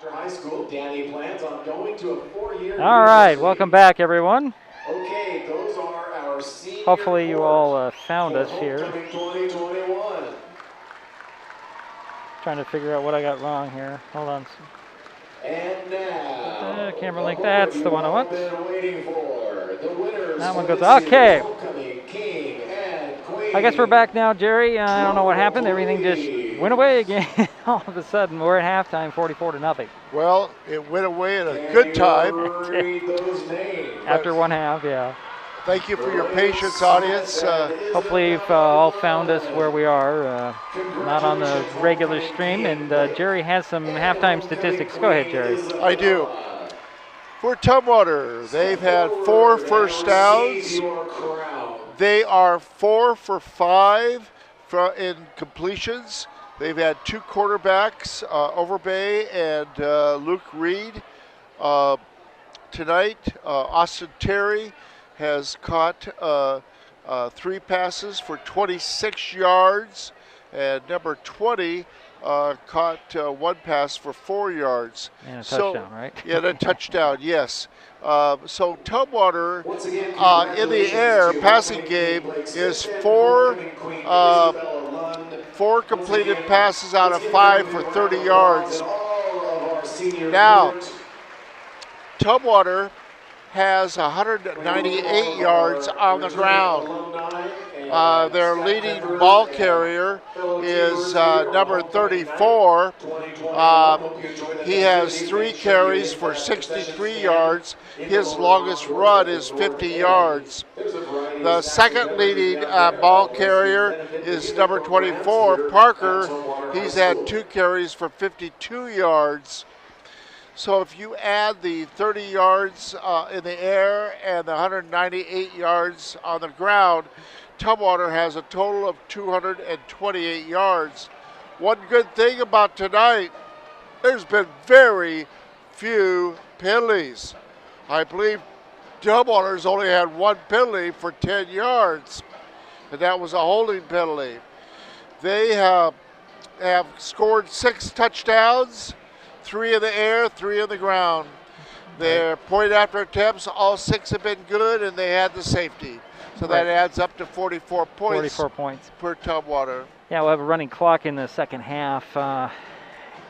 High school, Danny plans on going to a 4-year All right, welcome back, everyone. Okay, those are our senior Hopefully you all found us here. 2021. Trying to figure out what I got wrong here. Hold on. And now, camera link, that's the one I want. Waiting for. The winners that one goes, okay. King and Queen. I guess we're back now, Jerry. I don't know what happened. Everything just went away again. All of a sudden, we're at halftime, 44-0. Well, it went away at a good time. After one half, yeah. Thank you for your patience, audience. Hopefully you've all found us where we are, not on the regular stream. And Gerry has some halftime statistics. Go ahead, Gerry. I do. For Tumwater, they've had 4 first downs. They are 4 for 5 in completions. They've had 2 quarterbacks, Overbay and Luke Reed. Tonight, Austin Terry has caught 3 passes for 26 yards, and number 20 caught 1 pass for 4 yards. And a touchdown, right? Yeah, a touchdown, yes. So Tumwater in the air passing game is 4 completed passes out of 5 for 30 yards. Now, Tumwater has 198 yards on the ground. Their leading ball carrier is number 34. He has 3 carries for 63 yards. His longest run is 50 yards. The second leading ball carrier is number 24, Parker. He's had 2 carries for 52 yards. So if you add the 30 yards in the air and the 198 yards on the ground, Tumwater has a total of 228 yards. One good thing about tonight, there's been very few penalties. I believe Tumwater's only had 1 penalty for 10 yards, and that was a holding penalty. They have scored 6 touchdowns. 3 in the air, 3 on the ground. Their point after attempts, all 6 have been good, and they had the safety. So that adds up to 44 points. 44 points Per Tumwater. Yeah, we'll have a running clock in the second half.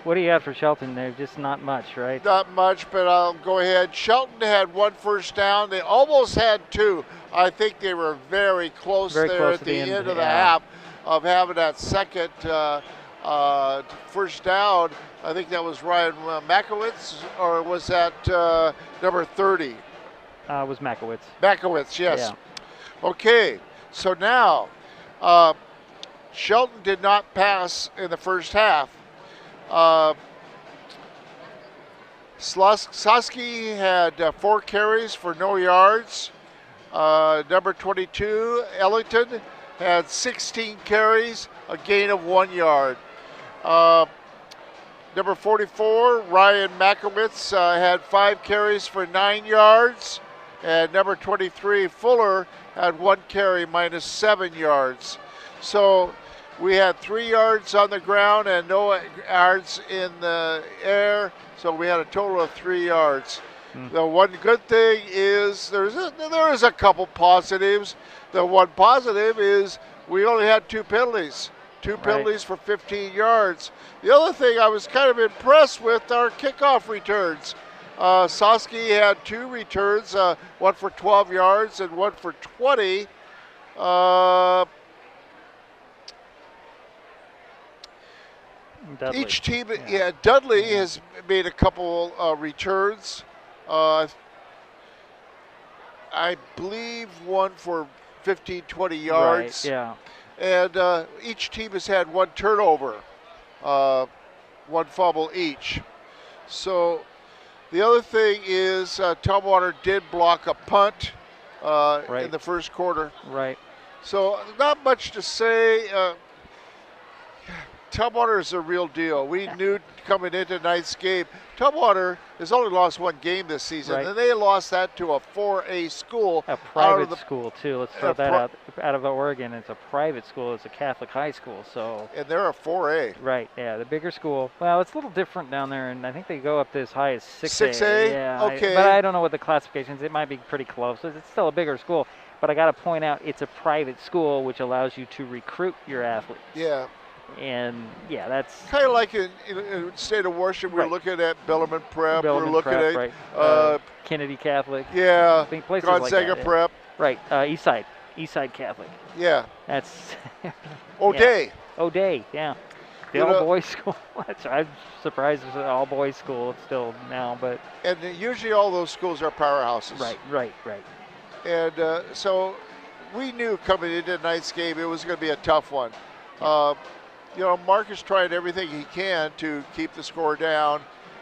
What do you have for Shelton there? Just not much, right? Not much, but I'll go ahead. Shelton had 1 first down. They almost had 2. I think they were very close at the end of the half of having that second first down. I think that was Ryan Makowitz, or was that number 30? It was Makowitz. Makowitz, yes. Yeah. Okay, so now Shelton did not pass in the first half. Sosky had 4 carries for no yards. Number 22, Ellington, had 16 carries, a gain of 1 yard. Number 44, Ryan Makowitz, had 5 carries for 9 yards. And number 23, Fuller, had 1 carry minus 7 yards. So we had 3 yards on the ground and no yards in the air. So we had a total of 3 yards. The one good thing is there is a couple positives. The one positive is we only had 2 penalties. 2 penalties for 15 yards. The other thing I was kind of impressed with are kickoff returns. Sosky had 2 returns, 1 for 12 yards and 1 for 20. Dudley. Each team, Dudley has made a couple returns. I believe 1 for 15, 20 yards. Right, yeah. And each team has had 1 turnover, 1 fumble each. So the other thing is Tumwater did block a punt in the first quarter. Right. So not much to say. Tumwater is a real deal. We knew coming into tonight's game, Tumwater has only lost one game this season, Right. and they lost that to a 4A school. A private school, too. Let's throw that out of Oregon. It's a private school. It's a Catholic high school. So. And they're a 4A. Right, yeah, the bigger school. Well, it's a little different down there, and I think they go up as high as 6A. 6A? Yeah, Okay. but I don't know what the classifications. It might be pretty close. It's still a bigger school. But I got to point out, it's a private school, which allows you to recruit your athletes. Yeah. And, yeah, that's kind of like in the state of Washington, we're looking at Bellarmine Prep. We're looking at Kennedy Catholic. Yeah. I think places Gonzaga like that, Prep. Yeah. Right. Eastside Catholic. Yeah. That's O'Day. Yeah. O'Day. Yeah. The all-boys school. I'm surprised it's an all-boys school still now, but. And usually all those schools are powerhouses. Right. And so we knew coming into tonight's game it was going to be a tough one. Mark is trying everything he can to keep the score down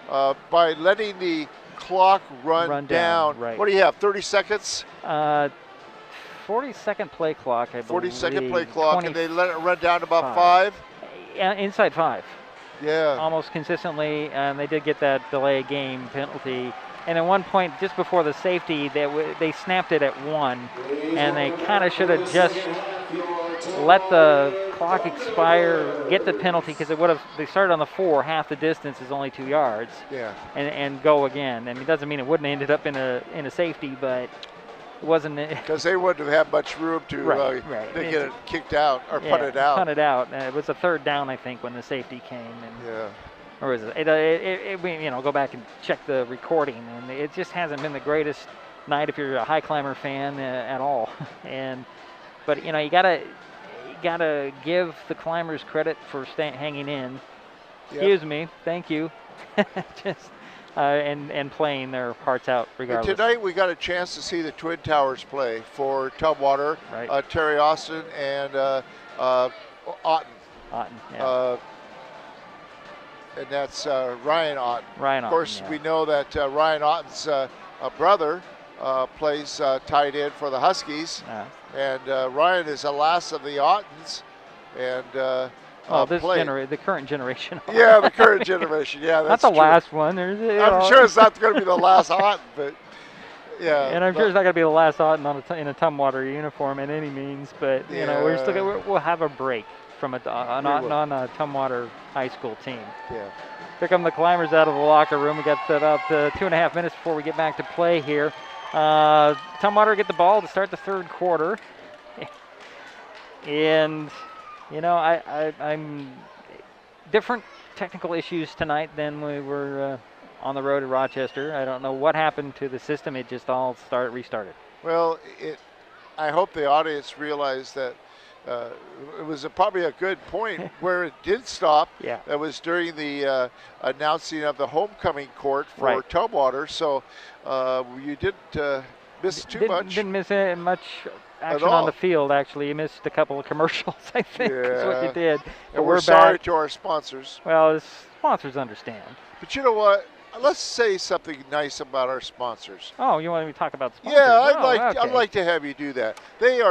by letting the clock run down. Right. What do you have, 30 seconds? 40-second play clock, I believe. 40-second play clock, and they let it run down to about 5? Inside 5. Yeah. Almost consistently, and they did get that delay game penalty. And at one point, just before the safety, they snapped it at 1, and they kind of should have just let the clock expire, get the penalty, because they started on the 4, half the distance is only 2 yards. Yeah. And go again. And it doesn't mean it wouldn't have ended up in a safety, but it wasn't. Because they wouldn't have had much room to get it kicked out or punt it out. Punt it out. It was a 3rd down, I think, when the safety came. Or is it? Go back and check the recording, and it just hasn't been the greatest night if you're a Highclimber fan at all. But you gotta give the climbers credit for hanging in. Excuse me, thank you. And playing their hearts out regardless. And tonight we got a chance to see the Twin Towers play for Tumwater, Terry Austin and Otten. Yeah. And that's Ryan Otten. Ryan Otten. Of course, we know that Ryan Otten's brother plays tight end for the Huskies. And Ryan is the last of the Ottens. And the current generation. Yeah, the current generation. Yeah, that's not the last one. I'm sure it's not going to be the last Otten, but yeah. And I'm sure it's not going to be the last Otten in a Tumwater uniform in any means. But we'll have a break from a Tumwater high school team. Yeah. Here come the climbers out of the locker room. We got about 2.5 minutes before we get back to play here. Tumwater get the ball to start the 3rd quarter. And, I'm different technical issues tonight than we were on the road at Rochester. I don't know what happened to the system. It just all restarted. Well, I hope the audience realized that it was probably a good point where it did stop. Yeah. That was during the announcing of the homecoming court for Tumwater. So you didn't miss too much. Didn't miss much action on the field, actually. You missed a couple of commercials, I think, is what you did. And we're sorry to our sponsors. Well, the sponsors understand. But you know what? Let's say something nice about our sponsors. Oh, you want me to talk about sponsors? Yeah, I'd like to have you do that. They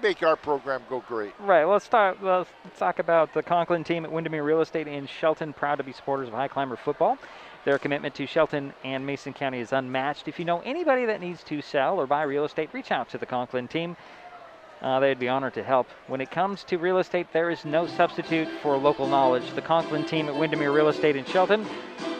make our program go great. Right. Let's talk about the Conklin team at Windermere Real Estate in Shelton, proud to be supporters of Highclimber football. Their commitment to Shelton and Mason County is unmatched. If you know anybody that needs to sell or buy real estate, reach out to the Conklin team. They'd be honored to help. When it comes to real estate, there is no substitute for local knowledge. The Conklin team at Windermere Real Estate in Shelton,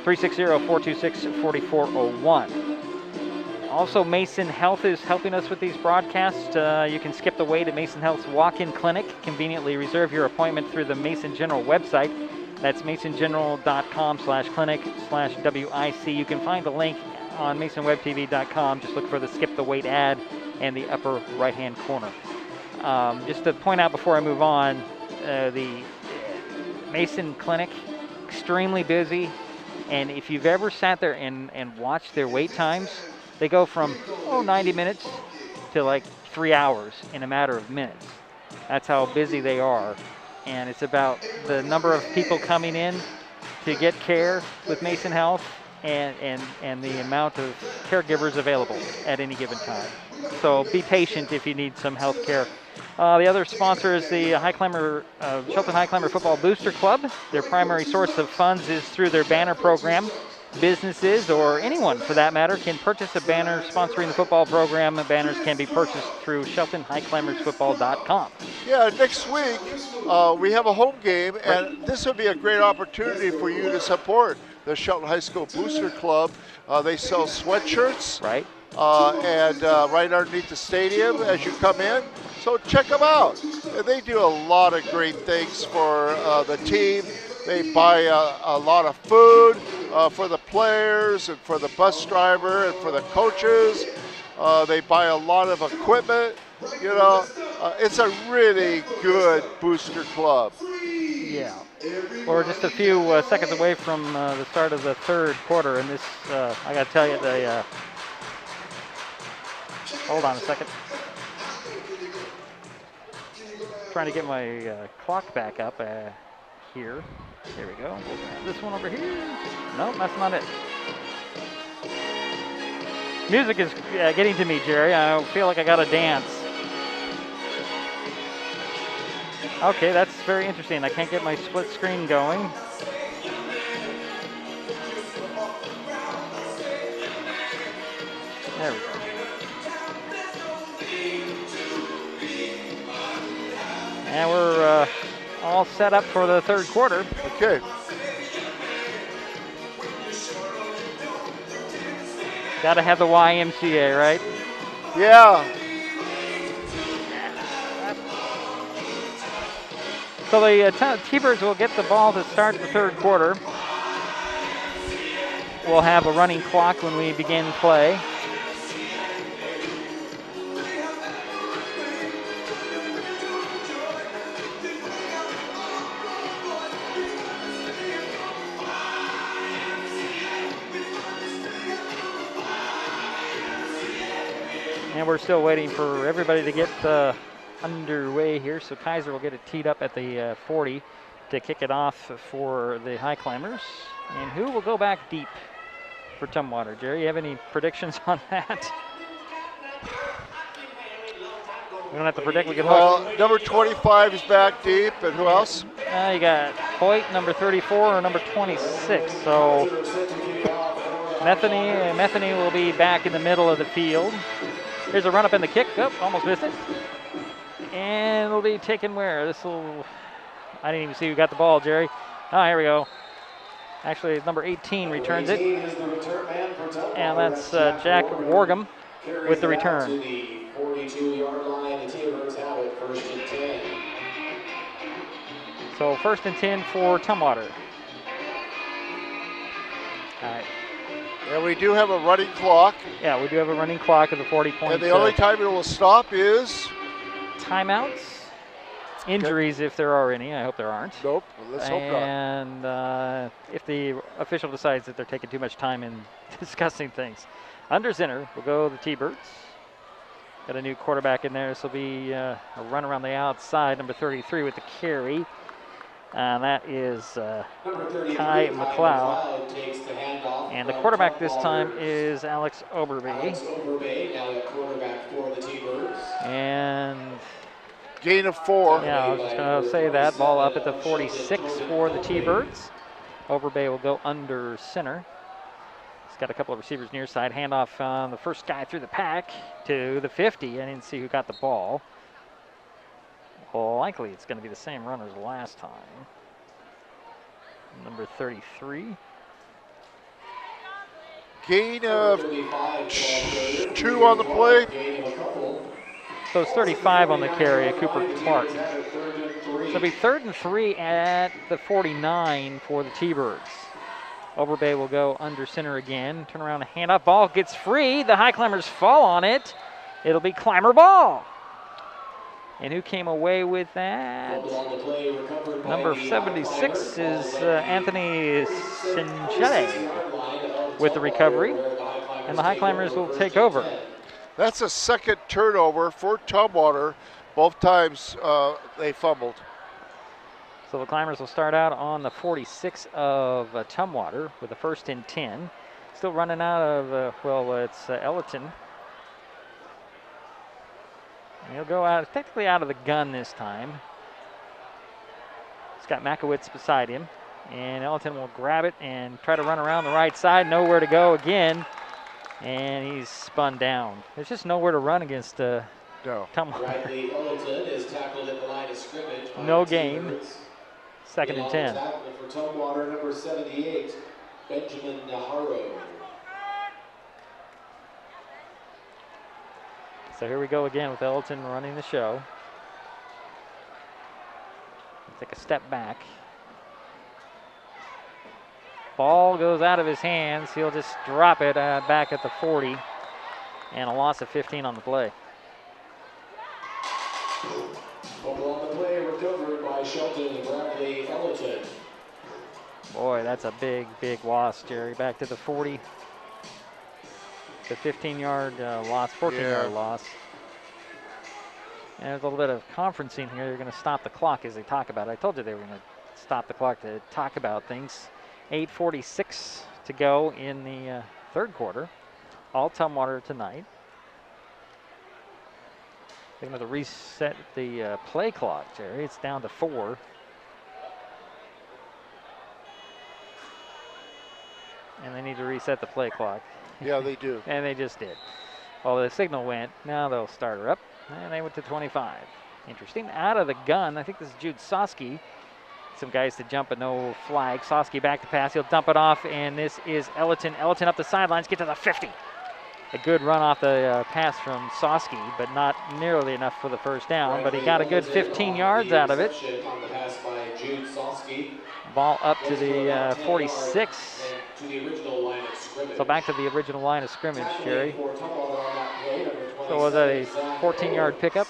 360-426-4401. Also, Mason Health is helping us with these broadcasts. You can skip the wait at Mason Health's walk-in clinic. Conveniently reserve your appointment through the Mason General website. That's masongeneral.com/clinic/WIC. You can find the link on masonwebtv.com. Just look for the skip the wait ad in the upper right-hand corner. Just to point out before I move on, the Mason Clinic, extremely busy. And if you've ever sat there and watched their wait times, they go from 90 minutes to like 3 hours in a matter of minutes. That's how busy they are. And it's about the number of people coming in to get care with Mason Health and the amount of caregivers available at any given time. So be patient if you need some health care. The other sponsor is the Shelton Highclimber Football Booster Club. Their primary source of funds is through their banner program. Businesses, or anyone for that matter, can purchase a banner sponsoring the football program. Banners can be purchased through SheltonHighclimbersFootball.com. Yeah, next week we have a home game, and this would be a great opportunity for you to support the Shelton High School Booster Club. They sell sweatshirts, Right. and right underneath the stadium as you come in. So check them out. They do a lot of great things for the team. They buy a lot of food for the players and for the bus driver and for the coaches. They buy a lot of equipment. You know, it's a really good booster club. Yeah. We're just a few seconds away from the start of the third quarter, and this, I got to tell you, hold on a second. Trying to get my clock back up here. Here we go. This one over here. No, that's not it. Music is getting to me, Jerry. I feel like I got to dance. Okay, that's very interesting. I can't get my split screen going. There we go. And we're all set up for the third quarter. Okay. Got to have the YMCA, right? Yeah. So the T-Birds will get the ball to start the third quarter. We'll have a running clock when we begin play. And we're still waiting for everybody to get underway here. So Kaiser will get it teed up at the 40 to kick it off for the Highclimbers. And who will go back deep for Tumwater? Jerry, you have any predictions on that? We don't have to predict. We can look. Number 25 is back deep, and who else? You got Hoyt, number 34, or number 26. So Metheny will be back in the middle of the field. Here's a run up in the kick. Oh, almost missed it. And it'll be taken where? I didn't even see who got the ball, Jerry. Oh, here we go. Actually, number 18 returns it. And that's Jack Wargum with the return. To the 42-yard line, the T-Birds have it, first and 10. So first and 10 for Tumwater. All right. And we do have a running clock. Yeah, we do have a running clock of the 40 points. And the only time it will stop is? Timeouts. Injuries, if there are any. I hope there aren't. Nope. Let's hope not. And if the official decides that they're taking too much time in discussing things. Under center will go the T-Birds. Got a new quarterback in there. This will be a run around the outside, number 33 with the carry. And that is Kai McLeod. And the quarterback this time is Alex Oberby. Now the quarterback for the T-Birds. And gain of 4. yeah, I was just going to say that. Ball up at the 46 for the T-Birds. Overbay will go under center. He's got a couple of receivers near side. Handoff on the first guy through the pack to the 50. I didn't see who got the ball. Well, likely it's going to be the same run as last time. Number 33. Gain of 2 on the play. So it's 35 on the carry, Cooper Clark. So it'll be 3rd and 3 at the 49 for the T-Birds. Overbay will go under center again. Turn around, handoff, ball gets free. The Highclimbers fall on it. It'll be Climber ball. And who came away with that? Number 76 is Anthony Sinchele with the recovery. And the Highclimbers will take over. That's a second turnover for Tumwater. Both times they fumbled. So the Climbers will start out on the 46 of Tumwater with a 1st and 10. Still running out of, it's Ellerton. He'll go out, technically out of the gun this time. He's got Makowitz beside him. And Ellington will grab it and try to run around the right side. Nowhere to go again. And he's spun down. There's just nowhere to run against Tumwater. Bradley Ellington is tackled at the line of scrimmage. No gain. Second and 10. Tackle for Tumwater, number 78, Benjamin Naharo. So here we go again with Ellington running the show. Take a step back. Ball goes out of his hands. He'll just drop it back at the 40. And a loss of 15 on the play. Fumble on the play, recovered by Shelton and Bradley Ellington. Boy, that's a big, big loss, Gerry. Back to the 40. The 15-yard loss, 14-yard loss. And there's a little bit of conferencing here. They're going to stop the clock as they talk about it. I told you they were going to stop the clock to talk about things. 8:46 to go in the third quarter. All Tumwater tonight. They're going to reset the play clock, Gerry. It's down to 4. And they need to reset the play clock. Yeah, they do. And they just did. Well, the signal went. Now they'll start her up. And they went to 25. Interesting. Out of the gun, I think this is Jude Soski. Some guys to jump, but no flag. Soski back to pass. He'll dump it off, and this is Ellington. Ellington up the sidelines, get to the 50. A good run off the pass from Soski, but not nearly enough for the first down. But he got a good 15 yards out of it. On the pass by Jude Soski. Ball up to the 46. To the original line of scrimmage. So back to the original line of scrimmage, Gerry. So was that a 14-yard pickup?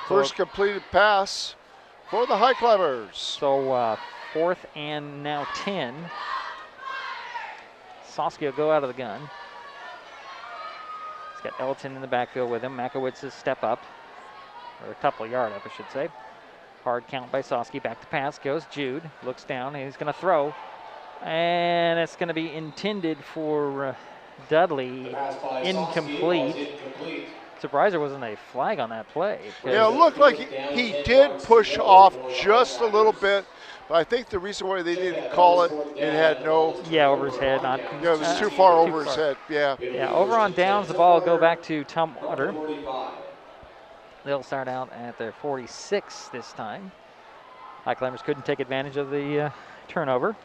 First completed pass for the Highclimbers. So fourth and now 10. Soski will go out of the gun. He's got Ellington in the backfield with him. Makowitz's step up, or a couple yard up, I should say. Hard count by Soski. Back to pass goes Jude. Looks down. And he's going to throw. And it's going to be intended for Dudley. Incomplete. Surprised there wasn't a flag on that play. Yeah, it looked like he did push off just a little bit, but I think the reason why they didn't call it, it had no... Yeah, over his head. Not, yeah, it was too far over his head, yeah. Yeah, over on downs, the ball will go back to Tumwater. They'll start out at their 46 this time. Highclimbers couldn't take advantage of the turnover.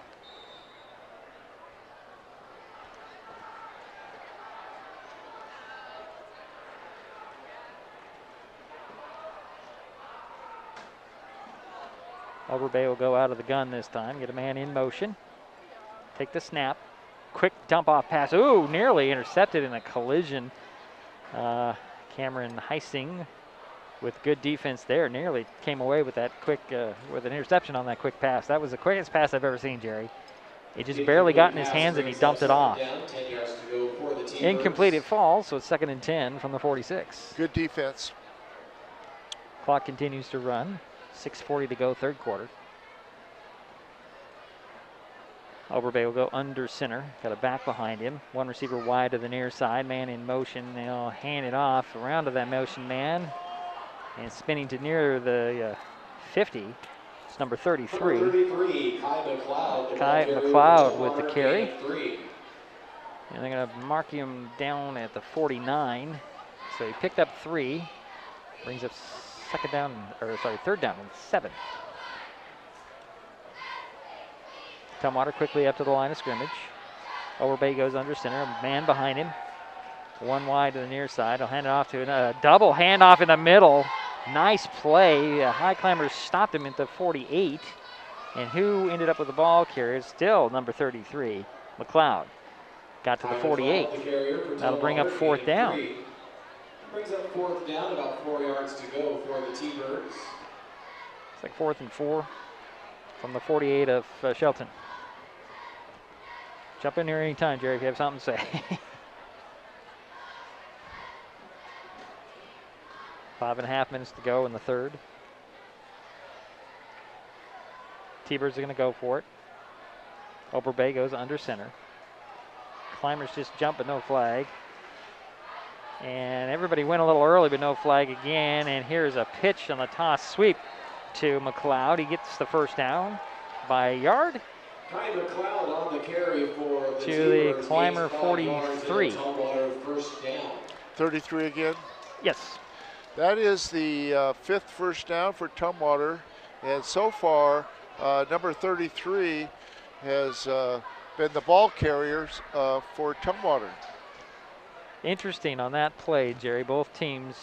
Overbay will go out of the gun this time, get a man in motion, take the snap, quick dump off pass. Ooh, nearly intercepted in a collision. Cameron Heising with good defense there, nearly came away with that quick, with an interception on that quick pass. That was the quickest pass I've ever seen, Gerry. He just barely got in his hands and he dumped it off. Incomplete, it falls, so it's 2nd and 10 from the 46. Good defense. Clock continues to run. 6:40 to go, third quarter. Overbay will go under center. Got a back behind him. One receiver wide to the near side. Man in motion. They'll hand it off around to that motion man. And spinning to near the 50. It's number 33. Kai McLeod with the carry. And they're going to mark him down at the 49. So he picked up 3. Brings up third down and 7. Tumwater quickly up to the line of scrimmage. Overbay goes under center, a man behind him. One wide to the near side. He'll hand it off to a double handoff in the middle. Nice play. Highclimbers stopped him at the 48. And who ended up with the ball carrier? Still number 33, McLeod. Got to the 48. That'll bring up 4th down. Brings up 4th down, about 4 yards to go for the T-Birds. It's like 4th and 4 from the 48 of Shelton. Jump in here anytime, Gerry, if you have something to say. 5.5 minutes to go in the third. T-Birds are going to go for it. Overbay goes under center. Climbers just jump, but no flag. And everybody went a little early, but no flag again. And here's a pitch on the toss sweep to McLeod. He gets the first down by a yard. McLeod on the carry for the to the T-Birds, climber gains 5 43. yards and a Tumwater first down. 33 again. Yes. That is the fifth first down for Tumwater. And so far, number 33 has been the ball carriers for Tumwater. Interesting on that play, Jerry. Both teams,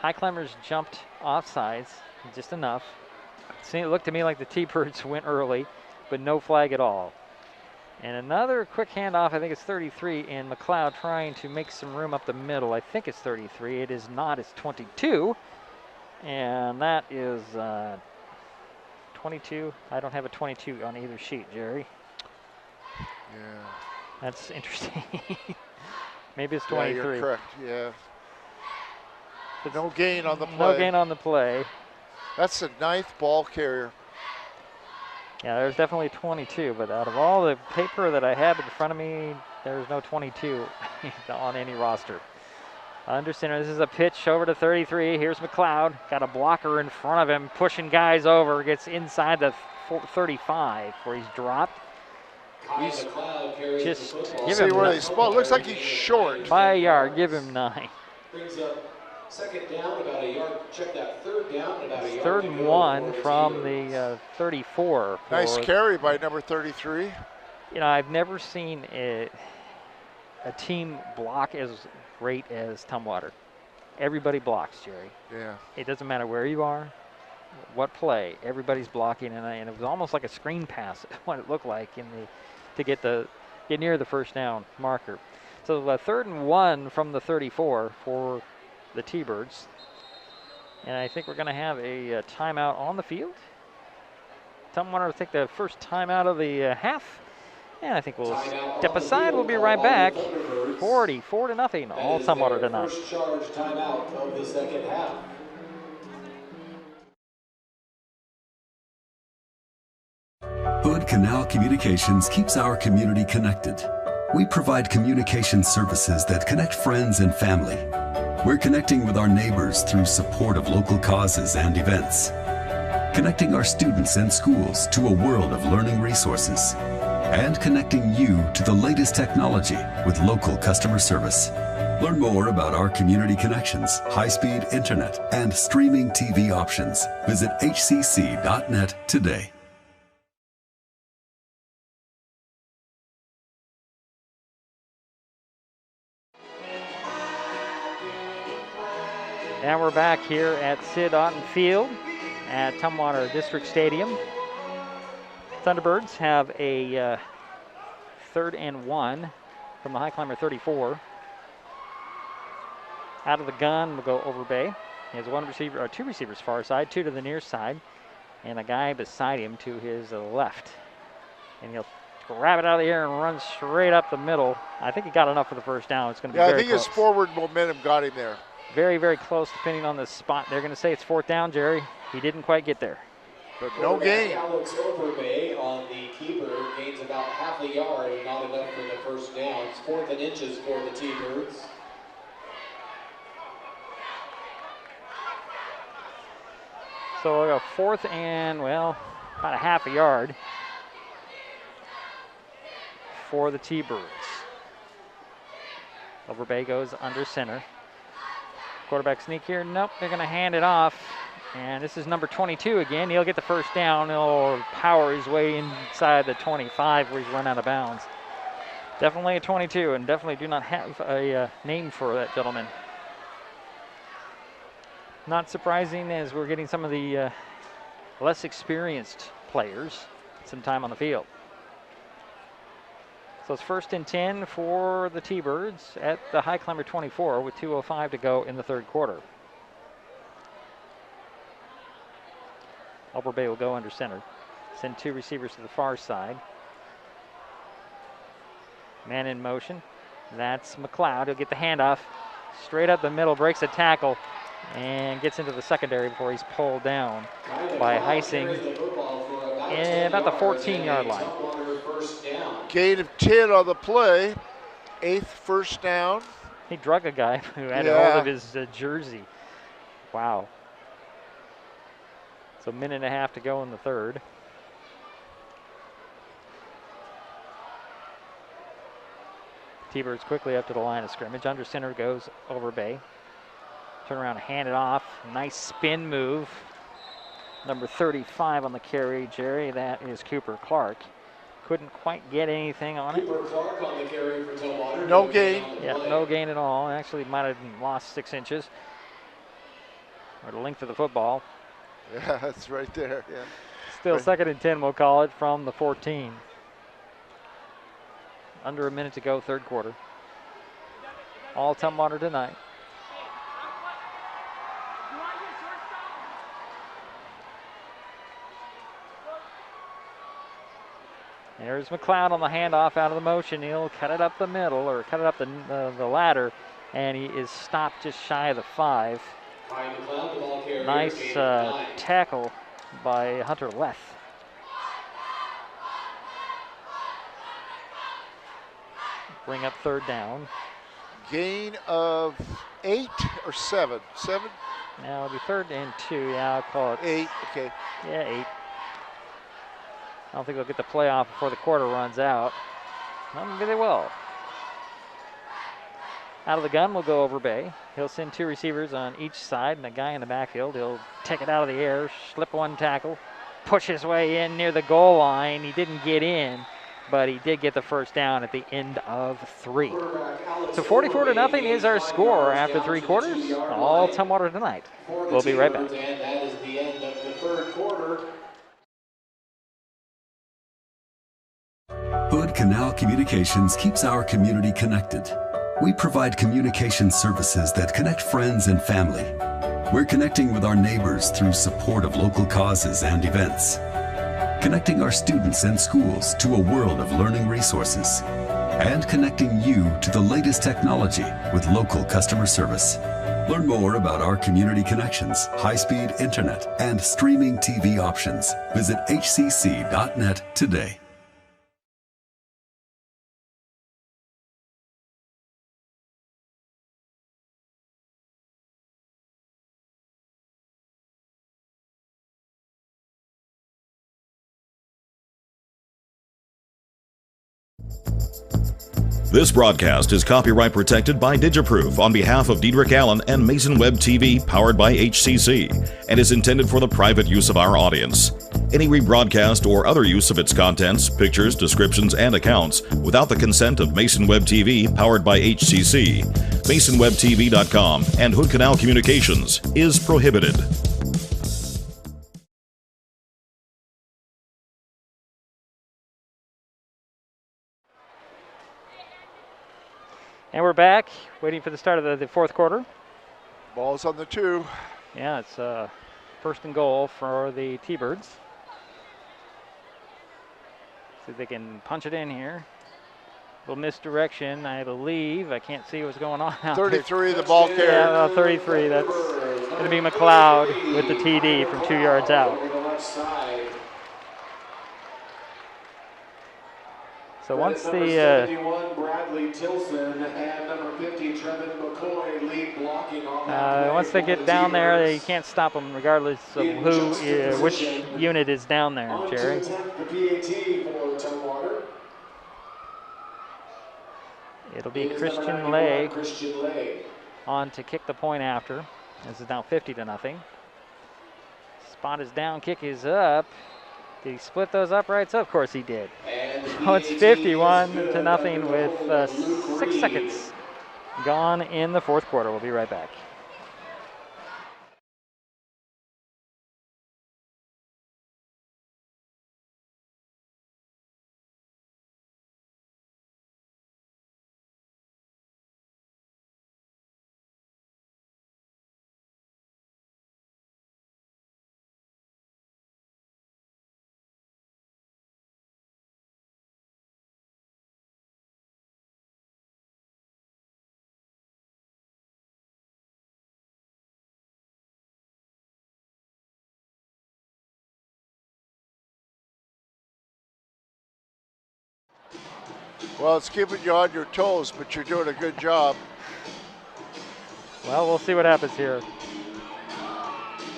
Highclimbers jumped offsides just enough. It looked to me like the T-Birds went early, but no flag at all. And another quick handoff, I think it's 33, and McLeod trying to make some room up the middle. I think it's 33. It is not. It's 22. And that is 22. I don't have a 22 on either sheet, Jerry. Yeah. That's interesting. Maybe it's 23. Yeah, you're correct. Yeah. No gain on the play. No gain on the play. That's the 9th ball carrier. Yeah, there's definitely 22, but out of all the paper that I have in front of me, there's no 22 on any roster. Under center, this is a pitch over to 33. Here's McLeod. Got a blocker in front of him, pushing guys over. Gets inside the 35 where he's dropped. He's just give him where they spot. Looks like he's short. By a yard, give him 9. Brings up second down, about a yard. Check that third down, about a yard. Third and 1 from the 34. Nice carry by number 33. You know, I've never seen a team block as great as Tumwater. Everybody blocks, Jerry. Yeah. It doesn't matter where you are, what play. Everybody's blocking, and it was almost like a screen pass. What it looked like to get near the first down marker. So third and 1 from the 34 for the T-Birds. And I think we're going to have a timeout on the field. Tumwater will take the first timeout of the half. And I think we'll step aside. We'll be right back. 44-0, all Tumwater tonight. First charge timeout of the second half. Hood Canal Communications keeps our community connected. We provide communication services that connect friends and family. We're connecting with our neighbors through support of local causes and events. Connecting our students and schools to a world of learning resources. And connecting you to the latest technology with local customer service. Learn more about our community connections, high-speed internet, and streaming TV options. Visit hcc.net today. And we're back here at Sid Otten Field at Tumwater District Stadium. Thunderbirds have a 3rd and 1 from the Highclimber 34. Out of the gun will go Overbay. He has two receivers far side, 2 to the near side, and a guy beside him to his left. And he'll grab it out of the air and run straight up the middle. I think he got enough for the first down. It's going to be very close. His forward momentum got him there. Very, very close depending on the spot. They're going to say it's 4th down, Jerry. He didn't quite get there. But no gain. Alex Overbay on the keeper gains about half a yard, not enough for the first down. It's 4th and inches for the T-Birds. So a 4th and, well, about a half a yard for the T-Birds. Overbay goes under center. Quarterback sneak here. Nope, they're going to hand it off. And this is number 22 again. He'll get the first down. He'll power his way inside the 25 where he's run out of bounds. Definitely a 22, and definitely do not have a name for that gentleman. Not surprising as we're getting some of the less experienced players some time on the field. So it's 1st and 10 for the T-Birds at the Highclimber 24 with 2:05 to go in the 3rd quarter. Overbay will go under center. Send 2 receivers to the far side. Man in motion. That's McLeod. He'll get the handoff. Straight up the middle, breaks a tackle, and gets into the secondary before he's pulled down by Heising in about the 14-yard line. Gain of 10 on the play. 8th first down He drug a guy who had a hold of his jersey. Wow. So a minute and a half to go in the third. T-Birds quickly up to the line of scrimmage. Under center goes Overbay. Turn around, hand it off. Nice spin move. Number 35 on the carry, Gerry. That is Cooper Clark. Couldn't quite get anything on it. Cooper Clark on the carry for Tumwater. No gain. Yeah, no gain at all. Actually, might have lost 6 inches. Or the length of the football. Yeah, that's right there. Yeah. Still second and 10, we'll call it, from the 14. Under a minute to go, third quarter. All Tumwater tonight. There's McLeod on the handoff out of the motion. He'll cut it up the middle, or cut it up the ladder, and he is stopped just shy of the 5. Nice tackle by Hunter Leth. Bring up third down. Gain of 8 or 7? 7? Now it'll be third and 2. Yeah, I'll call it 8. Okay. Yeah, 8. I don't think they'll get the play off before the quarter runs out. Maybe they will. Out of the gun will go Overbay. He'll send 2 receivers on each side and a guy in the backfield. He'll take it out of the air, slip one tackle, push his way in near the goal line. He didn't get in, but he did get the first down at the end of 3. So 44-0 is our score after 3 quarters. All Tumwater tonight. We'll be right back. And that is the end of the third quarter. Hood Canal Communications keeps our community connected. We provide communication services that connect friends and family. We're connecting with our neighbors through support of local causes and events. Connecting our students and schools to a world of learning resources. And connecting you to the latest technology with local customer service. Learn more about our community connections, high-speed internet, and streaming TV options. Visit hcc.net today. This broadcast is copyright protected by Digiproof on behalf of Dedrick, Allan, and Mason Web TV, powered by HCC, and is intended for the private use of our audience. Any rebroadcast or other use of its contents, pictures, descriptions, and accounts without the consent of Mason Web TV, powered by HCC, MasonWebTV.com, and Hood Canal Communications is prohibited. And we're back, waiting for the start of the fourth quarter. Ball's on the 2. Yeah, it's first and goal for the T-Birds. See if they can punch it in here. Little misdirection, I believe. I can't see what's going on out 33, the ball carrier. Yeah, 33. That's going to be McLeod with the TD from 2 yards out. So once the once they get down there, they can't stop them regardless of which unit is down there, Gerry. It'll be Christian Lay on to kick the point after. This is now 50-0. Spot is down, kick is up. Did he split those uprights? Of course he did. So it's 51-0 with 6 seconds gone in the fourth quarter. We'll be right back. Well, it's keeping you on your toes, but you're doing a good job. Well, we'll see what happens here.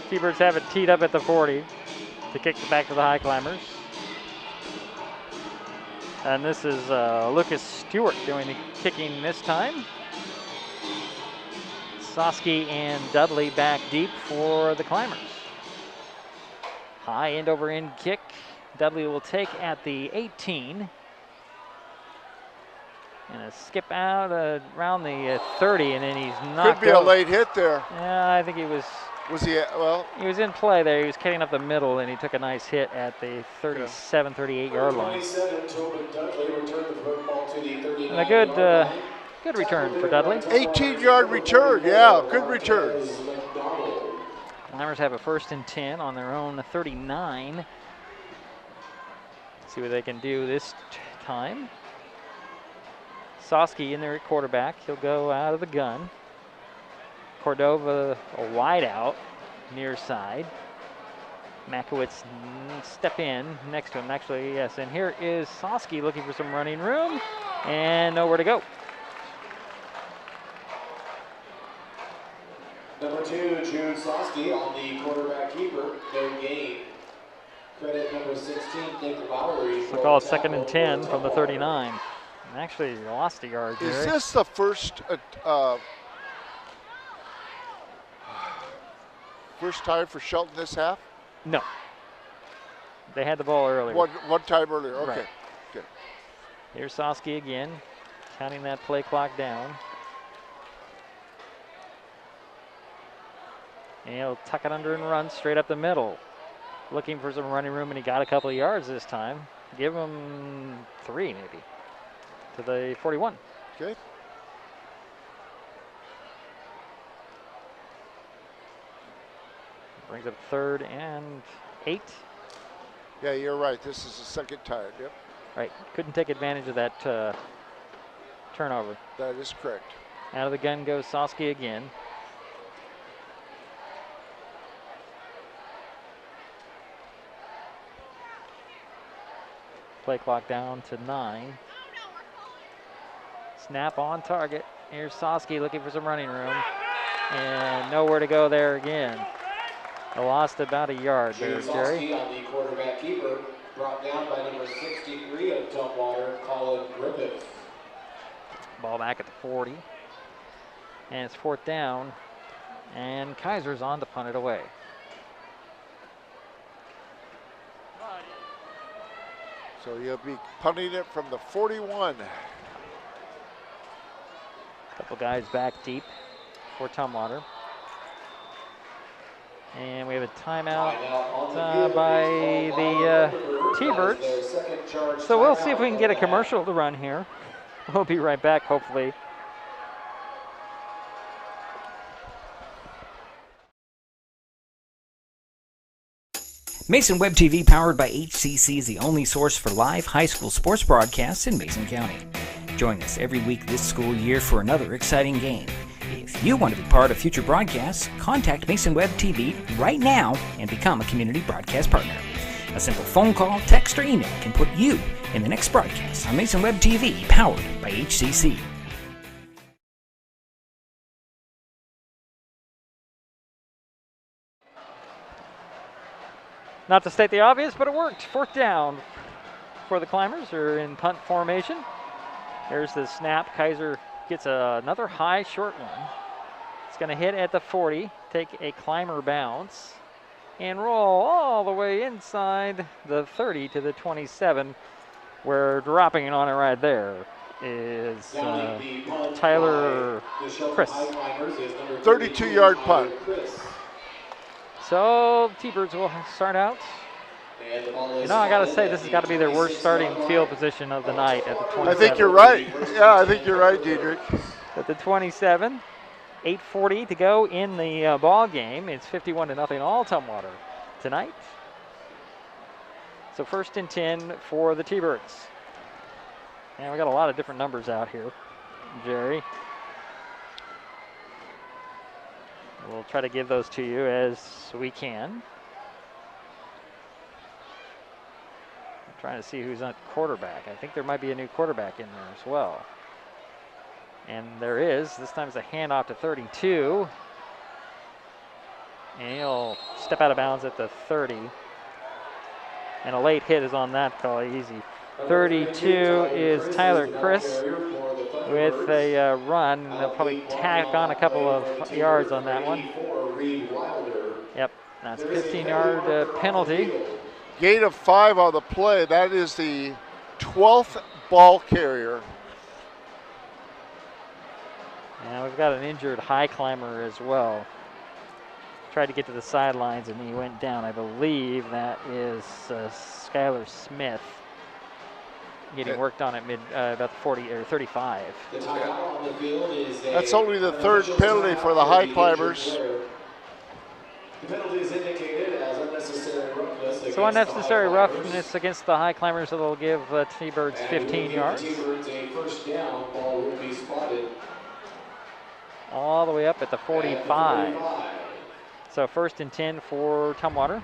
T-Birds have it teed up at the 40 to kick it back to the Highclimbers. And this is Lucas Stewart doing the kicking this time. Soski and Dudley back deep for the Climbers. High end over end kick. Dudley will take at the 18. And a skip out around the 30, and then he's knocked. Could be a late hit there. Yeah, I think he was. Was he, well? He was in play there. He was cutting up the middle, and he took a nice hit at the 37, 38-yard line. And a good return for Dudley. 18-yard return, yeah, good return. Climbers have a 1st and 10 on their own 39. See what they can do this time. Soski in there at quarterback. He'll go out of the gun. Cordova a wide out, near side. Makowitz step in next to him, actually, yes. And here is Soski looking for some running room and nowhere to go. Number 2, June Soski on the quarterback keeper, no gain. Credit number 16, Nick Bowery. So call it 2nd and 10 from the 39. And actually lost a yard, Gerry. Is this the first first time for Shelton this half? No. They had the ball earlier. One time earlier, okay. Right. Good. Here's Soski again, counting that play clock down. And he'll tuck it under and run straight up the middle. Looking for some running room, and he got a couple of yards this time. Give him 3 maybe, to the 41. Okay. Brings up 3rd and 8. Yeah, you're right. This is the 2nd time, yep. Right, couldn't take advantage of that turnover. That is correct. Out of the gun goes Soski again. Play clock down to 9. Snap on target. Here's Soski looking for some running room. And nowhere to go there again. They lost about a yard there, Gerry. Soski on the quarterback keeper, brought down by number 63 of Tumwater, Colin Griffith. Ball back at the 40. And it's 4th down. And Kaiser's on to punt it away. So you'll be punting it from the 41. Couple guys back deep for Tumwater. And we have a timeout by the T-Birds. So we'll see if we can get a commercial to run here. We'll be right back, hopefully. Mason Web TV, powered by HCC, is the only source for live high school sports broadcasts in Mason County. Join us every week this school year for another exciting game. If you want to be part of future broadcasts, contact Mason Web TV right now and become a community broadcast partner. A simple phone call, text, or email can put you in the next broadcast on Mason Web TV, powered by HCC. Not to state the obvious, but it worked. 4th down for the Climbers. They're in punt formation. There's the snap. Kaiser gets another high short one. It's going to hit at the 40, take a Climber bounce, and roll all the way inside the 30 to the 27, where dropping it on it right there is Tyler Chris. 32-yard punt. So T-Birds will start out. You know, I got to say, this has got to be their worst starting field position of the night at the 27. I think you're right. Yeah, I think you're right, Dedrick. At the 27, 8:40 to go in the ball game. It's 51-0 all Tumwater tonight. So 1st and 10 for the T-Birds. And we got a lot of different numbers out here, Gerry. We'll try to give those to you as we can. I'm trying to see who's on quarterback. I think there might be a new quarterback in there as well. And there is. This time it's a handoff to 32. And he'll step out of bounds at the 30. And a late hit is on that call, easy. 32 is Tyler Chris with a run. They'll probably tack on a couple of yards on that one. Yep, that's a 15-yard penalty. Gain of 5 on the play. That is the 12th ball carrier. And we've got an injured high climber as well. Tried to get to the sidelines and he went down. I believe that is Skylar Smith getting worked on at about 40 or 35. That's only the 3rd penalty for the Highclimbers. The penalty is indicated as unnecessary roughness. So unnecessary roughness against the Highclimbers, so they'll give T-Birds 15 yards. T-Birds a first down. Ball will be spotted all the way up at the 45. So 1st and 10 for Tumwater.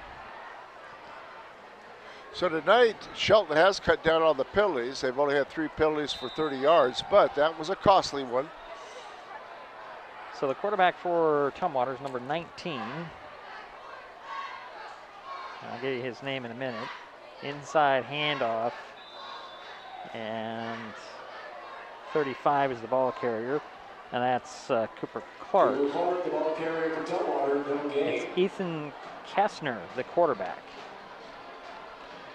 So tonight, Shelton has cut down on the penalties. They've only had 3 penalties for 30 yards, but that was a costly one. So the quarterback for Tumwater is number 19. I'll give you his name in a minute. Inside handoff. And 35 is the ball carrier. And that's Cooper Clark. The ball carrier for Tumwater, no gain. It's Ethan Kastner, the quarterback.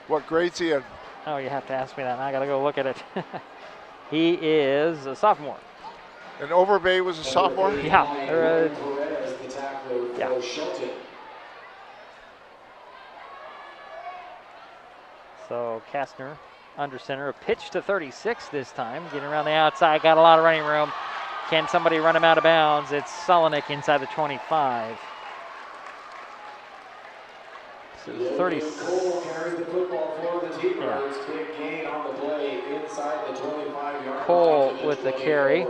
What grade's he in? Oh, you have to ask me that. I got to go look at it. He is a sophomore. And Overbay was a sophomore? Yeah. Yeah. Shelton. So Kastner under center. A pitch to 36 this time. Getting around the outside. Got a lot of running room. Can somebody run him out of bounds? It's Solinik inside the 25. So 30. Cole carries the football for the T-Birds. Big gain on the play inside the 25-yard line. Cole with the carry.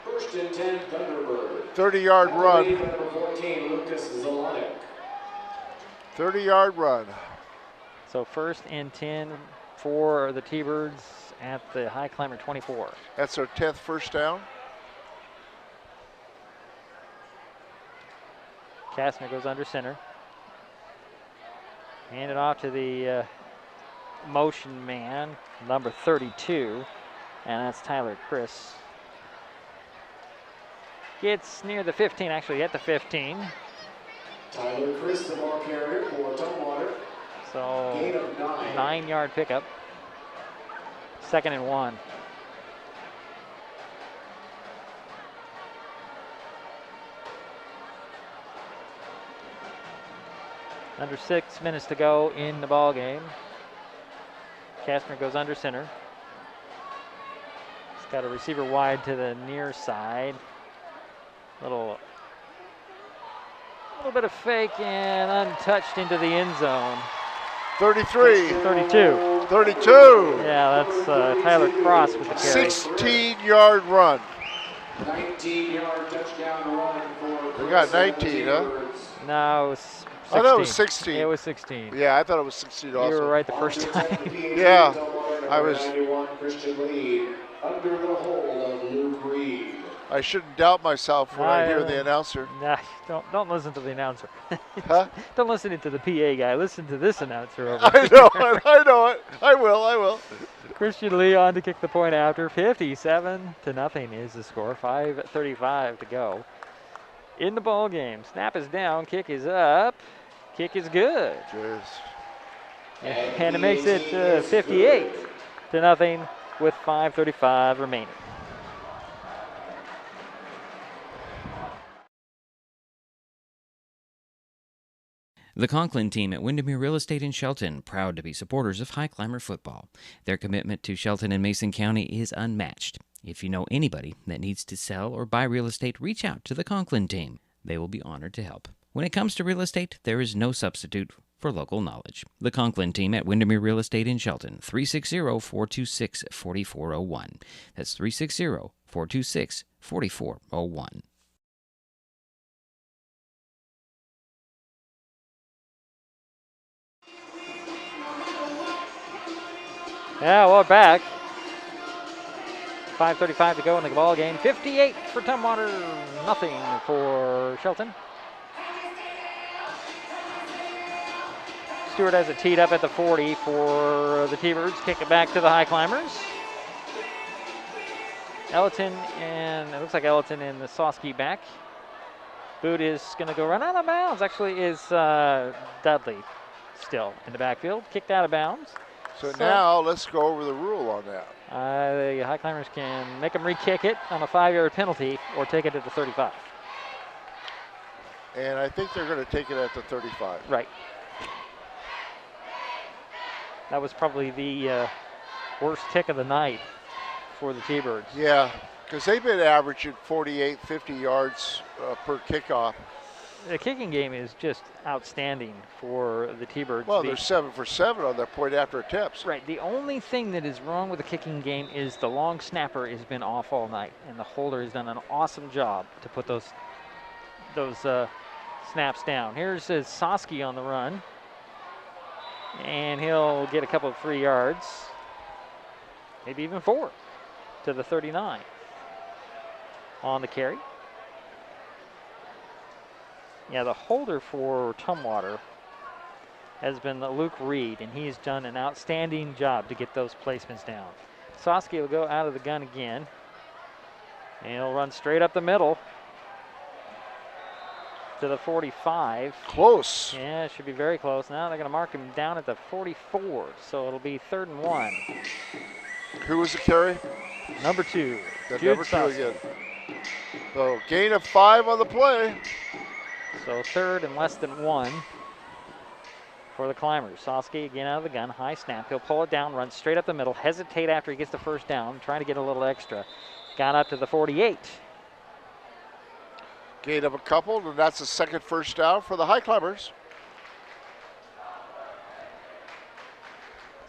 1st and 10, Thunderbird. 30-yard run. Number 14, Lucas Zelenik. 30-yard run. So 1st and 10 for the T-Birds at the Highclimber 24. That's their 10th first down. Kastner goes under center. Hand it off to the motion man, number 32, and that's Tyler Chris. Gets near the 15, actually at the 15. Tyler Chris, the ball carrier for Tumwater. So Gain of 9. 9-yard pickup. 2nd and 1. Under 6 minutes to go in the ball game. Kastner goes under center. He's got a receiver wide to the near side. Little bit of fake and untouched into the end zone. 33. 32. 32. Yeah, that's Tyler Cross with the carry. 16-yard run. 19-yard touchdown run for. We got 19, huh? No, it was 16. I thought it was 16. It was 16. Yeah, I thought it was 16 also. You were right the first time. Yeah, I was. Christian lead under the hold of Luke Reed. I shouldn't doubt myself when I hear the announcer. Nah, don't listen to the announcer. Huh? Don't listen to the PA guy. Listen to this announcer over I know it. I know it. I will. Christian Leon to kick the point after. 57-0 is the score. 5:35 to go in the ball game. Snap is down. Kick is up. Kick is good. Cheers. And it makes it 58-0 with 5:35 remaining. The Conklin team at Windermere Real Estate in Shelton, proud to be supporters of Highclimber football. Their commitment to Shelton and Mason County is unmatched. If you know anybody that needs to sell or buy real estate, reach out to the Conklin team. They will be honored to help. When it comes to real estate, there is no substitute for local knowledge. The Conklin team at Windermere Real Estate in Shelton, 360-426-4401. That's 360-426-4401. Yeah, we're back. 5:35 to go in the ball game. 58 for Tumwater, nothing for Shelton. Stewart has it teed up at the 40 for the T-Birds. Kick it back to the Highclimbers. Elton and it looks like Elton and the Soski back. Boot is going to go run out of bounds. Actually, is Dudley still in the backfield. Kicked out of bounds. So now let's go over the rule on that. The Highclimbers can make them re-kick it on a 5-yard penalty or take it to the 35. And I think they're going to take it at the 35. Right. That was probably the worst kick of the night for the T-Birds. Yeah, because they've been averaging 48, 50 yards per kickoff. The kicking game is just outstanding for the T-Birds. Well, they're 7 for 7 on their point after attempts. Right. The only thing that is wrong with the kicking game is the long snapper has been off all night, and the holder has done an awesome job to put those snaps down. Here's Soski on the run, and he'll get a couple of 3 yards, maybe even 4, to the 39 on the carry. Yeah, the holder for Tumwater has been Luke Reed, and he's done an outstanding job to get those placements down. Soski will go out of the gun again, and he'll run straight up the middle to the 45. Close. Yeah, it should be very close. Now they're going to mark him down at the 44, so it'll be 3rd and 1. Who was the carry? Number 2. Number 2 again. So gain of 5 on the play. So 3rd and less than 1 for the Climbers. Soski again out of the gun, high snap. He'll pull it down, run straight up the middle, hesitate after he gets the first down, trying to get a little extra. Got up to the 48. Gain of a couple, and that's the 2nd first down for the Highclimbers.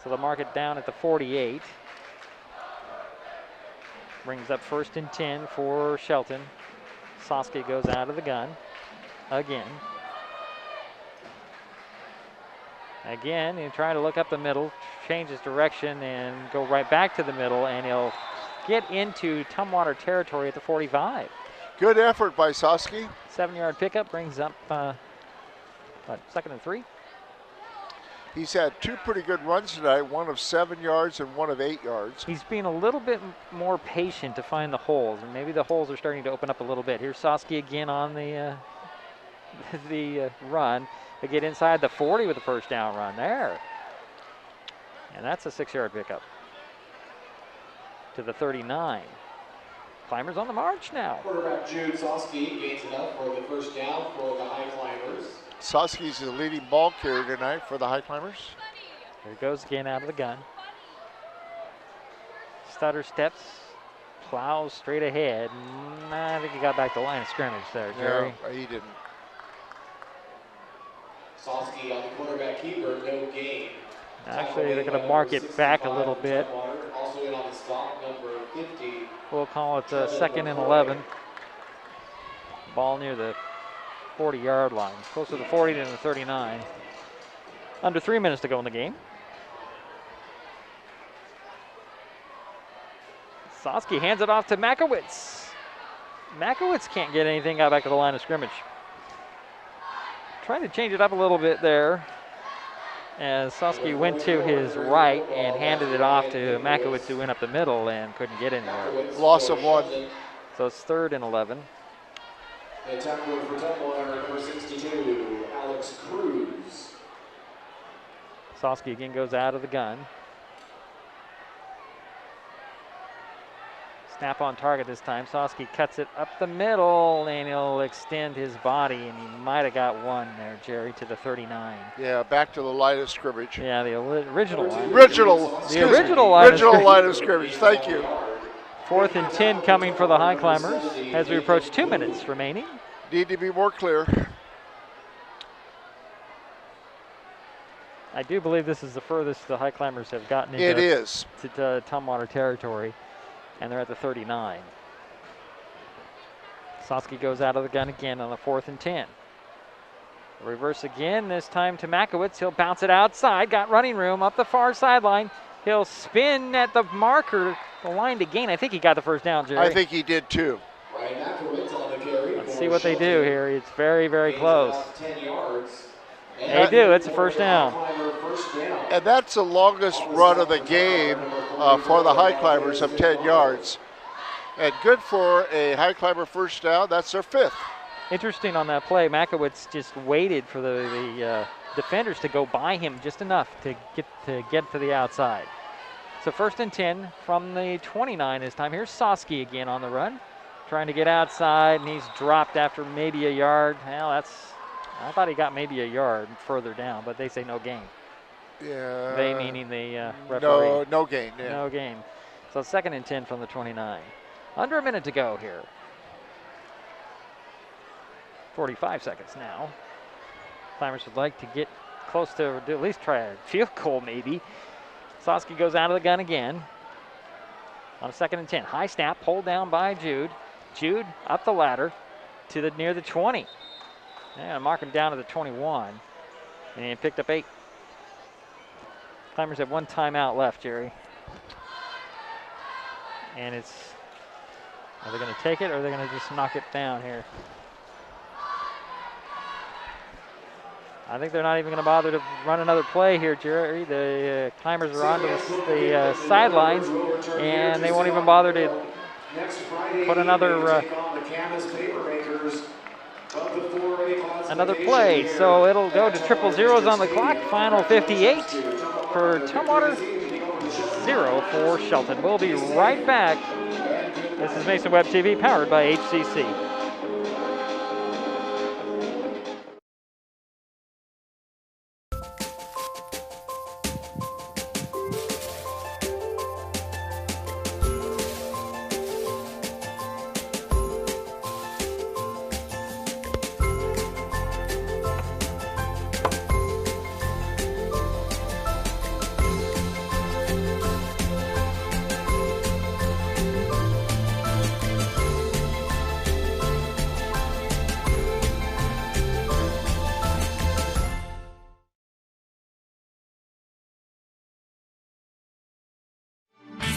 So they'll mark it down at the 48. Brings up 1st and 10 for Shelton. Soski goes out of the gun. Again, he'll try to look up the middle, change his direction, and go right back to the middle, and he'll get into Tumwater territory at the 45. Good effort by Soski. 7-yard pickup brings up 2nd and 3. He's had 2 pretty good runs tonight, one of 7 yards and one of 8 yards. He's being a little bit more patient to find the holes, and maybe the holes are starting to open up a little bit. Here's Soski again on the run. They get inside the 40 with the first down run there. And that's a 6-yard pickup to the 39. Climbers on the march now. Quarterback Jude Soski gains enough for the first down for the Highclimbers. Soski's the leading ball carrier tonight for the Highclimbers. Here he goes again out of the gun. Stutter steps, plows straight ahead. I think he got back to the line of scrimmage there, Gerry. Yeah, he didn't. Soski on the quarterback keeper, no gain. Actually, they're going to mark it back a little bit. Also in on the stop, number 50. We'll call it 2nd and 11. Ball near the 40-yard line, closer to the 40 than the 39. Under 3 minutes to go in the game. Soski hands it off to Makowitz. Makowitz can't get anything out back to the line of scrimmage. Trying to change it up a little bit there as Soski went to his right and handed it off to Makowitz, who went up the middle and couldn't get anywhere. Loss of 1. So it's 3rd and 11. The tackler for Tumwater, number 62, Alex Cruz. Soski again goes out of the gun. Snap on target this time. Soski cuts it up the middle, and he'll extend his body, and he might have got 1 there, Gerry, to the 39. Yeah, back to the line of scrimmage. Yeah, the original line. Original line of scrimmage. Thank you. 4th and 10 coming for the Highclimbers as we approach 2 minutes remaining. Need to be more clear. I do believe this is the furthest the Highclimbers have gotten into It is. to Tumwater territory, and they're at the 39. Soski goes out of the gun again on the 4th and 10. Reverse again, this time to Makowitz. He'll bounce it outside, got running room up the far sideline. He'll spin at the marker the line to gain. I think he got the first down, Gerry. I think he did too. Let's see what they do here. It's very, very close. 10 yards. They do. It's a first down. And that's the longest run of the game for the Highclimbers of 10 yards. And good for a Highclimber first down. That's their 5th. Interesting on that play. Makowitz just waited for the defenders to go by him just enough to get to the outside. So 1st and 10 from the 29 this time. Here's Soski again on the run, trying to get outside, and he's dropped after maybe a yard. Well, I thought he got maybe a yard further down, but they say no gain. Yeah. They meaning the referee. No gain. Yeah. No gain. So 2nd and 10 from the 29. Under a minute to go here. 45 seconds now. Climbers would like to get close to at least try a field goal maybe. Soski goes out of the gun again. On 2nd and 10. High snap, pulled down by Jude. Jude up the ladder to near the 20. And mark him down to the 21. And he picked up 8. Climbers have 1 timeout left, Gerry. And are they going to take it, or are they going to just knock it down here? I think they're not even going to bother to run another play here, Gerry. The Climbers are onto the sidelines, and they won't even bother to put another play. So it'll go to 000 on the clock. Final 58 for Tumwater, 0 for Shelton. We'll be right back. This is Mason Web TV, powered by HCC.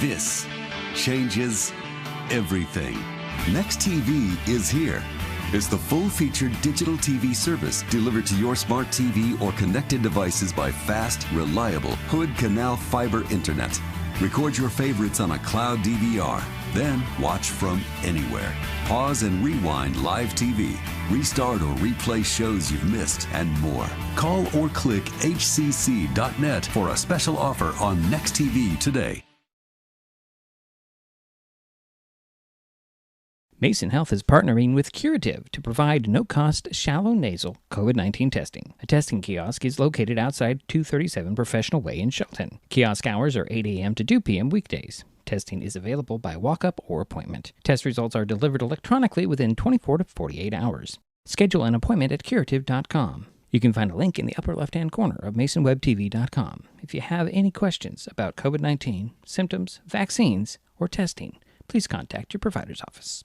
This changes everything. Next TV is here. It's the full-featured digital TV service delivered to your smart TV or connected devices by fast, reliable Hood Canal fiber internet. Record your favorites on a cloud DVR, then watch from anywhere. Pause and rewind live TV, restart or replay shows you've missed, and more. Call or click hcc.net for a special offer on Next TV today. Mason Health is partnering with Curative to provide no-cost shallow nasal COVID-19 testing. A testing kiosk is located outside 237 Professional Way in Shelton. Kiosk hours are 8 a.m. to 2 p.m. weekdays. Testing is available by walk-up or appointment. Test results are delivered electronically within 24 to 48 hours. Schedule an appointment at curative.com. You can find a link in the upper left-hand corner of masonwebtv.com. If you have any questions about COVID-19, symptoms, vaccines, or testing, please contact your provider's office.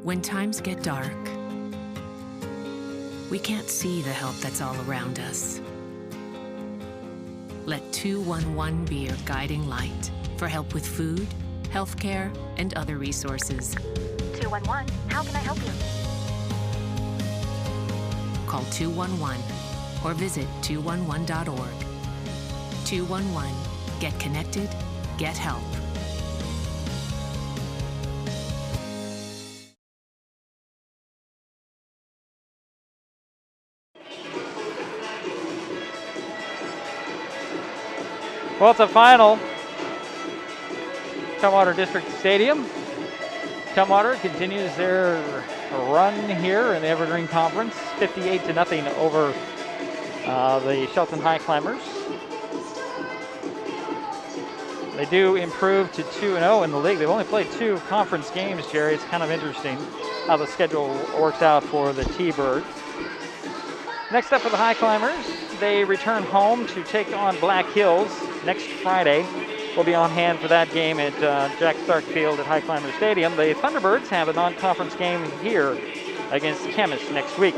When times get dark, we can't see the help that's all around us. Let 211 be your guiding light for help with food, healthcare, and other resources. 211, how can I help you? Call 211 or visit 211.org. 211, get connected, get help. Well, it's a final. Tumwater District Stadium. Tumwater continues their run here in the Evergreen Conference, 58-0 over the Shelton Highclimbers. They do improve to 2-0 in the league. They've only played 2 conference games, Gerry. It's kind of interesting how the schedule works out for the T-Birds. Next up for the Highclimbers, they return home to take on Black Hills next Friday. We'll be on hand for that game at Jack Stark Field at Highclimber Stadium. The Thunderbirds have a non-conference game here against Chemist next week.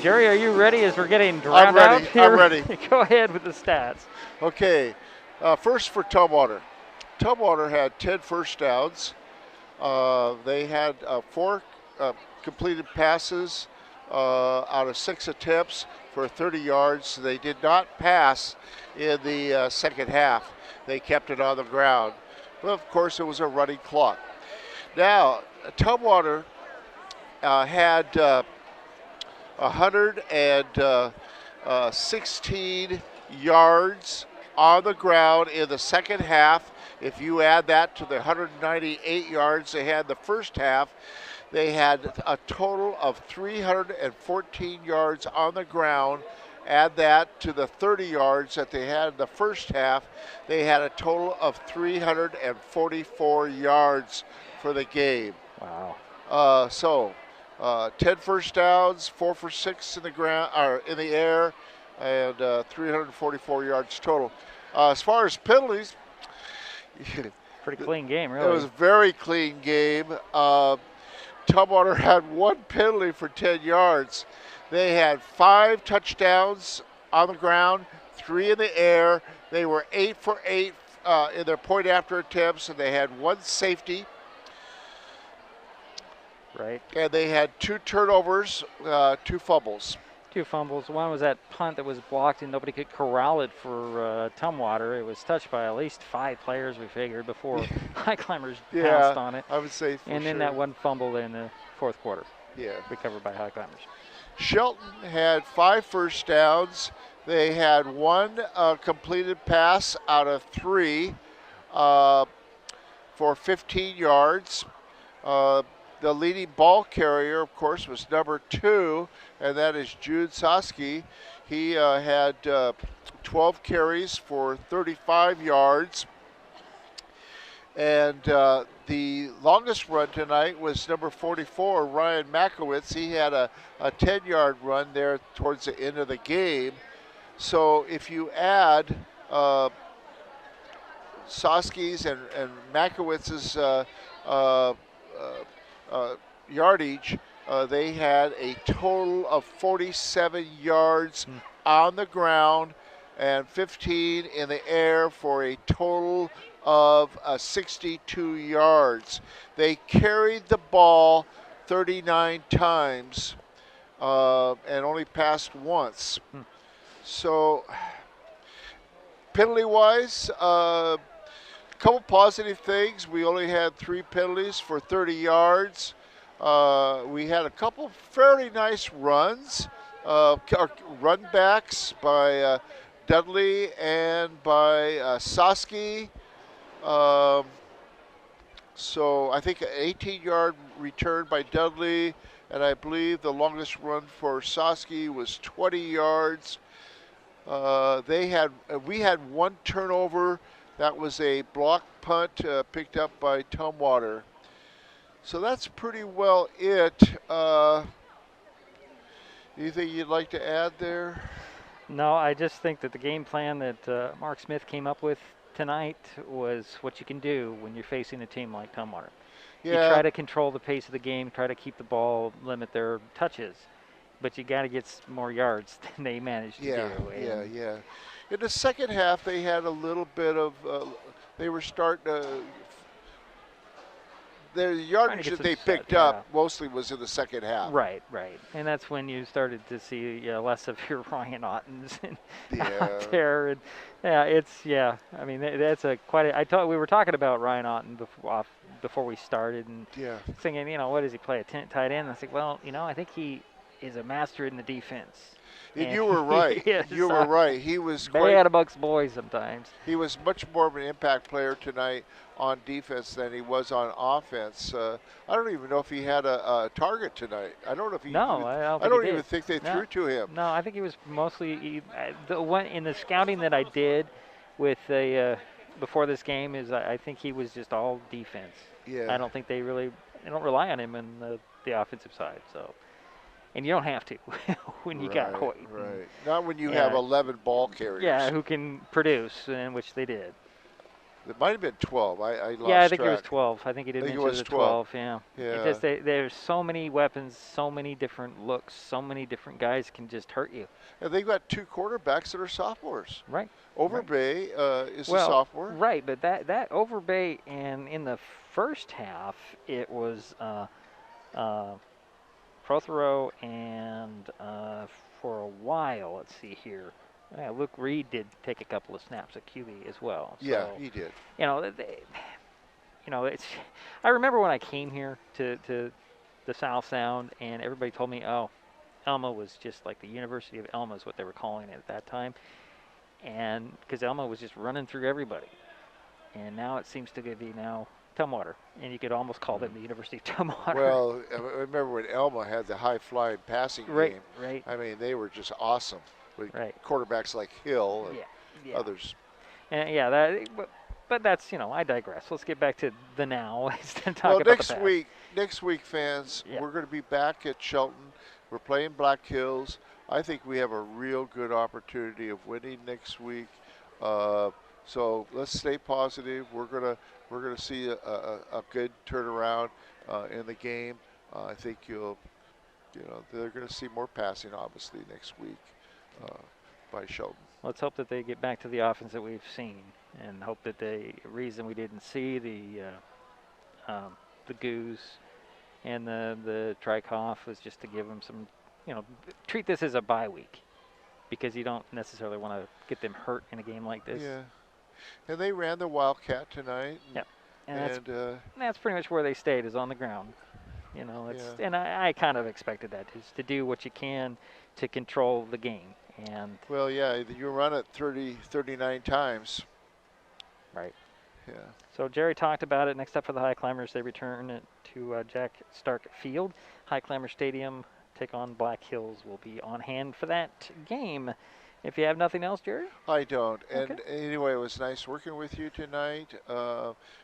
Gerry, are you ready as we're getting drowned out here? I'm ready. Go ahead with the stats. Okay, first for Tumwater. Tumwater had 10 first downs. They had 4 completed passes out of 6 attempts for 30 yards. They did not pass in the second half. They kept it on the ground. But of course, it was a running clock. Now, Tumwater had 116 yards on the ground in the second half. If you add that to the 198 yards they had the first half, they had a total of 314 yards on the ground. Add that to the 30 yards that they had in the first half, they had a total of 344 yards for the game. Wow. 10 first downs, 4 for 6 in the ground or in the air, and 344 yards total. As far as penalties, pretty clean game, really. It was a very clean game. Tumwater had 1 penalty for 10 yards. They had 5 touchdowns on the ground, 3 in the air. They were 8 for 8 in their point after attempts, and they had 1 safety. Right. And they had 2 turnovers, 2 fumbles. 2 fumbles. One was that punt that was blocked and nobody could corral it for Tumwater. It was touched by at least 5 players, we figured, before Highclimbers pounced on it. I would say for And then that one fumble in the fourth quarter. Yeah. Recovered by Highclimbers. Shelton had 5 first downs. They had 1 completed pass out of 3 for 15 yards. The leading ball carrier, of course, was number 2, and that is Jude Soski. He had 12 carries for 35 yards. And the longest run tonight was number 44, Ryan Makowitz. He had a 10-yard run there towards the end of the game. So if you add Soski's and Makowitz's yardage, they had a total of 47 yards on the ground and 15 in the air for a total of 62 yards. They carried the ball 39 times and only passed once. So penalty-wise, couple positive things. We only had 3 penalties for 30 yards. We had a couple fairly nice runs, run backs by Dudley and by Soski. So I think an 18-yard return by Dudley, and I believe the longest run for Soski was 20 yards. We had 1 turnover. That was a block punt picked up by Tumwater. So that's pretty well it. Anything you'd like to add there? No, I just think that the game plan that Mark Smith came up with tonight was what you can do when you're facing a team like Tumwater. Yeah. You try to control the pace of the game, try to keep the ball, limit their touches, but you got to get more yards than they managed to do. Yeah. In the second half, they had a little bit of, they were starting to, their yardage that they picked up mostly was in the second half. Right. And that's when you started to see less of your Ryan Ottens out there. And I mean, that's we were talking about Ryan Otten before we started and thinking, what does he play, a tight end? I think, I think he is a master in the defense. And you were right. You were right. He was bad amongst boys sometimes. He was much more of an impact player tonight on defense than he was on offense. I don't even know if he had a target tonight. I don't know if he. No, I don't even think they threw to him. No, I think he was mostly the one in the scouting that I did with before this game is I think he was just all defense. Yeah. I don't think they don't rely on him in the offensive side. So. And you don't have to when you got Hoyt. Right. Not when you have 11 ball carriers. Yeah, who can produce, and which they did. It might have been 12. I lost Yeah, I think track. it was 12. I think he did mention it was the 12. 12. Yeah. Yeah. It just there's so many weapons, so many different looks, so many different guys can just hurt you. And they've got 2 quarterbacks that are sophomores. Right. Overbay is a Well, sophomore. right, but that Overbay, and in the first half it was Prothero and for a while, let's see here. Luke Reed did take a couple of snaps at QB as well. So, Yeah, he did. You know, it's. I remember when I came here to the South Sound, and everybody told me, "Oh, Elma was just like the University of Elma," is what they were calling it at that time, and because Elma was just running through everybody, and now it seems to be now Tumwater, and you could almost call them the University of Tumwater. Well, I remember when Elma had the high-flying passing game. Right. I mean, they were just awesome with Right. quarterbacks like Hill and Yeah. others. And but that's, I digress. Let's get back to the now instead of talking about the past. Next week, fans, Yeah. we're going to be back at Shelton. We're playing Black Hills. I think we have a real good opportunity of winning next week. So let's stay positive. We're gonna see a good turnaround in the game. I think they're going to see more passing obviously next week by Shelton. Let's hope that they get back to the offense that we've seen, and hope that the reason we didn't see the goose and the Trikoff was just to give them some, treat this as a bye week, because you don't necessarily want to get them hurt in a game like this. Yeah, and they ran the Wildcat tonight. Yep, and that's pretty much where they stayed, is on the ground. And I kind of expected that, is to do what you can to control the game. And well, yeah, you run it 39 times. Right. Yeah. So Gerry talked about it. Next up for the Highclimbers, they return it to Jack Stark Field. Highclimber Stadium take on Black Hills. Will be on hand for that game. If you have nothing else, Gerry? I don't. Okay. And anyway, it was nice working with you tonight.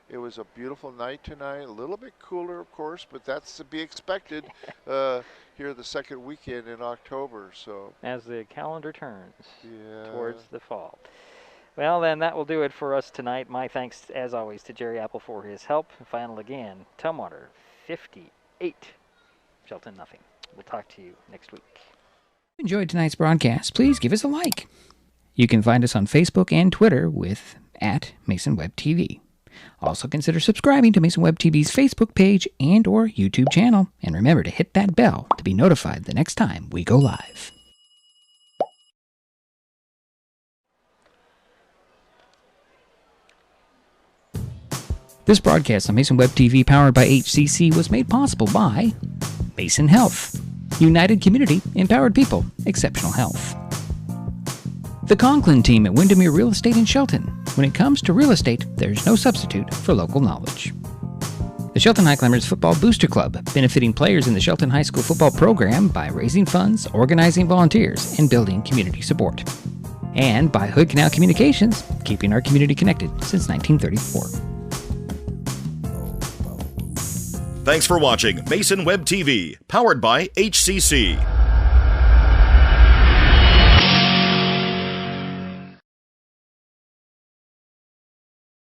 It was a beautiful night tonight. A little bit cooler, of course, but that's to be expected here the second weekend in October. So as the calendar turns yeah. towards the fall. Well, then that will do it for us tonight. My thanks, as always, to Gerry Apple for his help. Final again, Tumwater 58, Shelton nothing. We'll talk to you next week. If you enjoyed tonight's broadcast, please give us a like. You can find us on Facebook and Twitter with @MasonWebTV. Also consider subscribing to Mason Web TV's Facebook page and or YouTube channel. And remember to hit that bell to be notified the next time we go live. This broadcast on Mason Web TV, powered by HCC, was made possible by Mason Health, United Community, Empowered People, Exceptional Health. The Conklin team at Windermere Real Estate in Shelton. When it comes to real estate, there's no substitute for local knowledge. The Shelton Highclimbers Football Booster Club, benefiting players in the Shelton High School football program by raising funds, organizing volunteers, and building community support. And by Hood Canal Communications, keeping our community connected since 1934. Thanks for watching Mason Web TV, powered by HCC.